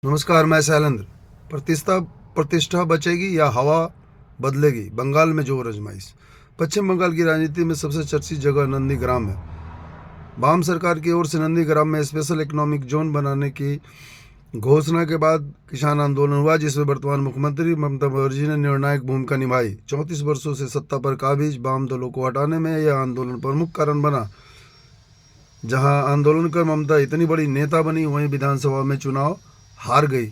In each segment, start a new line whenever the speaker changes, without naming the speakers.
नमस्कार, मैं शैलेंद्र। प्रतिष्ठा प्रतिष्ठा बचेगी या हवा बदलेगी? बंगाल में जोर आजमाइश। पश्चिम बंगाल की राजनीति में सबसे चर्चित जगह नंदीग्राम है। वाम सरकार की ओर से नंदीग्राम में स्पेशल इकोनॉमिक जोन बनाने की घोषणा के बाद किसान आंदोलन हुआ, जिसमें वर्तमान मुख्यमंत्री ममता बनर्जी ने निर्णायक भूमिका निभाई। 34 वर्षों से सत्ता पर काबिज वाम दलों को हटाने में यह आंदोलन प्रमुख कारण बना। जहां आंदोलन कर ममता इतनी बड़ी नेता बनी, वहीं विधानसभा में चुनाव हार गई।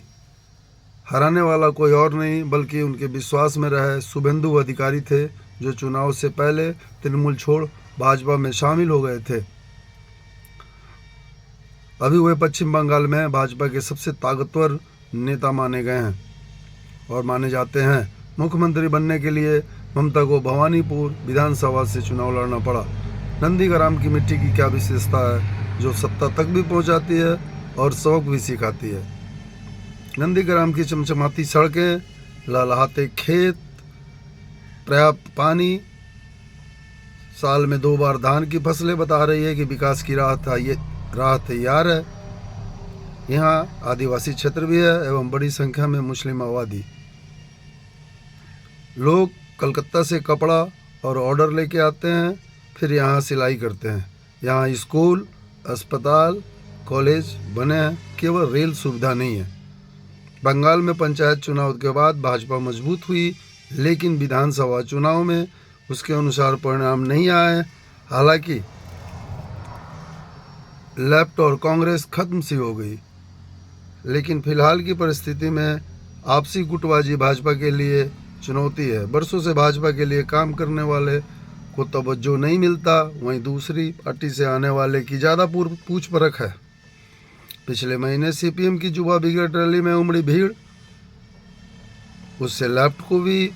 हराने वाला कोई और नहीं बल्कि उनके विश्वास में रहे शुभेंदु अधिकारी थे, जो चुनाव से पहले तृणमूल छोड़ भाजपा में शामिल हो गए थे। अभी वे पश्चिम बंगाल में भाजपा के सबसे ताकतवर नेता माने गए हैं और माने जाते हैं। मुख्यमंत्री बनने के लिए ममता को भवानीपुर विधानसभा से चुनाव लड़ना पड़ा। नंदीग्राम की मिट्टी की क्या विशेषता है, जो सत्ता तक भी पहुंचाती है और सबक भी सिखाती है। नंदीग्राम की चमचमाती सड़कें, लहलहाते खेत, पर्याप्त पानी, साल में 2 बार धान की फसलें बता रही है कि विकास की राह तैयार है। यहाँ आदिवासी क्षेत्र भी है एवं बड़ी संख्या में मुस्लिम आबादी। लोग कलकत्ता से कपड़ा और ऑर्डर लेके आते हैं, फिर यहाँ सिलाई करते हैं। यहाँ स्कूल, अस्पताल, कॉलेज बने हैं, केवल रेल सुविधा नहीं है। बंगाल में पंचायत चुनाव के बाद भाजपा मजबूत हुई, लेकिन विधानसभा चुनाव में उसके अनुसार परिणाम नहीं आए। हालांकि लेफ्ट और कांग्रेस खत्म सी हो गई, लेकिन फिलहाल की परिस्थिति में आपसी गुटबाजी भाजपा के लिए चुनौती है। वर्षों से भाजपा के लिए काम करने वाले को तवज्जो नहीं मिलता, वहीं दूसरी पार्टी से आने वाले की ज़्यादा पूछ परख है। पिछले महीने सीपीएम की युवा ब्रिगेड रैली में उमड़ी भीड़, उससे लेफ्ट को भी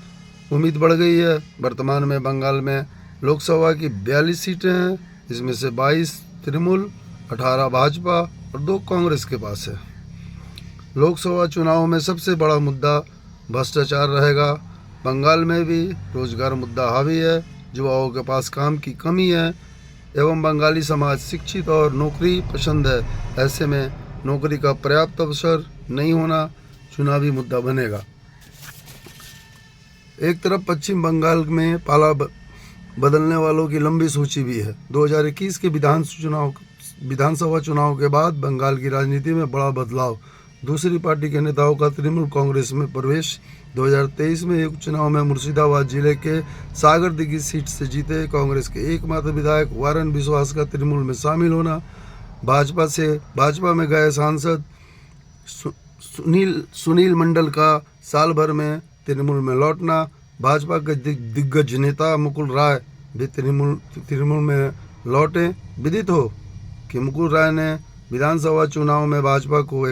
उम्मीद बढ़ गई है। वर्तमान में बंगाल में लोकसभा की 42 सीटें हैं, इसमें से 22 तृणमूल, 18 भाजपा और 2 कांग्रेस के पास है। लोकसभा चुनाव में सबसे बड़ा मुद्दा भ्रष्टाचार रहेगा। बंगाल में भी रोजगार मुद्दा हावी है, युवाओं के पास काम की कमी है एवं बंगाली समाज शिक्षित और नौकरी पसंद है। ऐसे में नौकरी का पर्याप्त अवसर नहीं होना चुनावी मुद्दा बनेगा। एक तरफ पश्चिम बंगाल में पाला बदलने वालों की लंबी सूची भी है। 2021 के विधानसभा चुनाव के बाद बंगाल की राजनीति में बड़ा बदलाव। दूसरी पार्टी के नेताओं का तृणमूल कांग्रेस में प्रवेश। 2023 में एक चुनाव में मुर्शिदाबाद जिले के सागरदिघी सीट से जीते कांग्रेस के एकमात्र विधायक वारन विश्वास का तृणमूल में शामिल होना। भाजपा में गए सांसद सुनील मंडल का साल भर में तृणमूल में लौटना। भाजपा के दिग्गज नेता मुकुल राय भी तृणमूल में लौटे। विदित हो कि मुकुल राय ने विधानसभा चुनाव में भाजपा को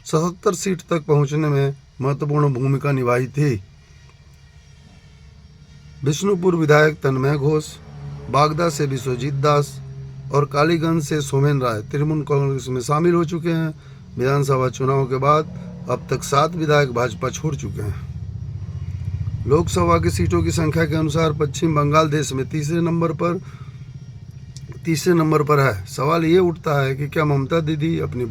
77 सीट तक पहुंचने में महत्वपूर्ण भूमिका निभाई थी। विष्णुपुर विधायक तन्मय घोष, बागदा से विश्वजीत दास और कालीगंज से सोमेन राय तृणमूल कांग्रेस में शामिल हो चुके हैं। विधानसभा चुनाव के बाद अब तक 7 विधायक भाजपा छोड़ चुके हैं। लोकसभा की सीटों की संख्या के अनुसार पश्चिम बंगाल देश में तीसरे नंबर पर है। सवाल ये उठता है कि क्या ममता दीदी अपनी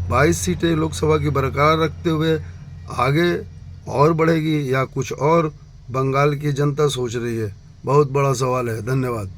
22 सीटें लोकसभा की बरकरार रखते हुए आगे और बढ़ेगी या कुछ और बंगाल की जनता सोच रही है? बहुत बड़ा सवाल है। धन्यवाद।